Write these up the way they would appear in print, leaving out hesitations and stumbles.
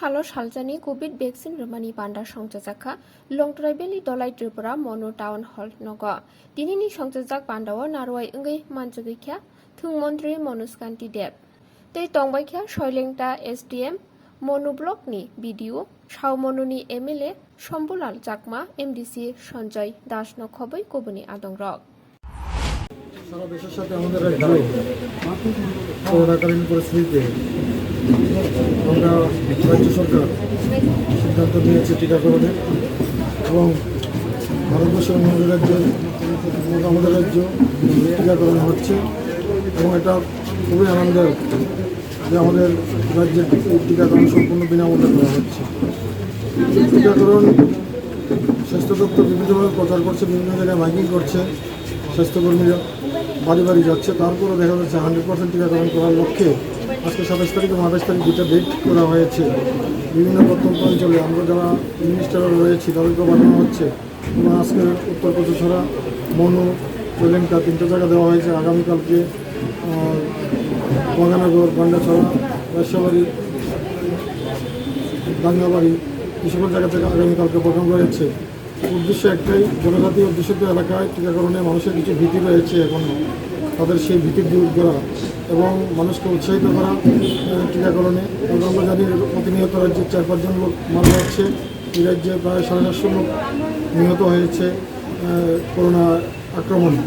सालो सालजानि Covid vaccine रमानि बान्दा संजाजाखा लंथराइ बेली दलाइ त्रिपुरा मनो टाउन हल नग दिनैनि संजाजाक बान्दाव नारवाइ ओंगै मानजुगैख्या थुं मन्त्री मनोज कान्ति देब तै तंबाइख्या सयलेंटा एसडीएम मनु ब्लकनि बिडिओ सावमनुनि एमएलए शम्भुलाल चाकमा एमडीसी सञ्जय दास नखबै कोबनि आदंरक সারা দেশের সাথে আমাদের রাজ্য করোনাকালীন পরিস্থিতিতে আমরা রাজ্য সরকার সিদ্ধান্ত নিয়েছে টিকাকরণের এবং ভারতবর্ষের আমাদের রাজ্য টিকাকরণ হচ্ছে এবং এটা খুবই আনন্দের যে আমাদের রাজ্যের টিকাকরণ সম্পূর্ণ বিনামূল্যে করা হচ্ছে। টিকাকরণ স্বাস্থ্য দপ্তর বিভিন্নভাবে প্রচার করছে, বিভিন্ন জায়গায় মাইকিং করছে, স্বাস্থ্যকর্মীরা বাড়ি বাড়ি যাচ্ছে, তারপরে দেখা যাচ্ছে 100% টিকাকরণ করার লক্ষ্যে আজকে 27 তারিখ এবং 28 তারিখ দুটো ডেট করা হয়েছে। বিভিন্ন প্রত্যন্ত অঞ্চলে আমরা যারা মিনিস্টাররা রয়েছি তাদেরকে পাঠানো হচ্ছে এবং আজকে উত্তর পশ্চিমছড়া মনু সয়লেংটা 3টে জায়গা দেওয়া হয়েছে। আগামীকালকে বাগানগর, বান্ডাছড়া, রাজশাহী, দাঙ্গাবাড়ি এই সকল জায়গা থেকে আগামীকালকে পাঠানো রয়েছে। উদ্দেশ্য একটাই, জনজাতি অধ্যুষিত এলাকায় টিকাকরণে মানুষের কিছু ভীতি রয়েছে, এখন তাদের সেই ভীতি দূর করা এবং মানুষকে উৎসাহিত করা টিকাকরণে। আমরা জানি প্রতিনিয়ত রাজ্যে 4-5 জন লোক মারা যাচ্ছে, এই রাজ্যে প্রায় 450 লোক নিহত হয়েছে করোনা আক্রমণে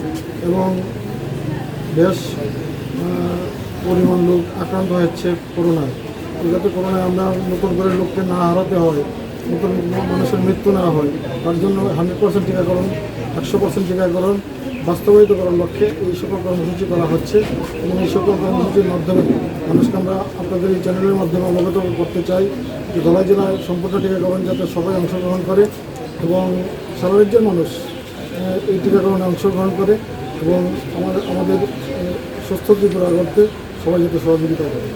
এবং বেশ পরিমাণ লোক আক্রান্ত হচ্ছে করোনায়। যাতে করোনায় আমরা নতুন করে লোককে না হারাতে হয়, নতুন মানুষের মৃত্যু না হয়, তার জন্য 100% টিকাকরণ, 100% টিকাকরণ বাস্তবায়িত করার লক্ষ্যে এই সকল কর্মসূচি করা হচ্ছে এবং এই সকল কর্মসূচির মাধ্যমে মানুষকে আমরা আপনাদের এই চ্যানেলের মাধ্যমে অবগত করতে চাই যে ধলাই জেলায় সম্পূর্ণ টিকাকরণ যাতে সবাই অংশগ্রহণ করে এবং সারা রাজ্যের মানুষ এই টিকাকরণে অংশগ্রহণ করে এবং আমাদের সুস্থ ত্রিপুরা করতে সবাই যাতে সহযোগিতা করে।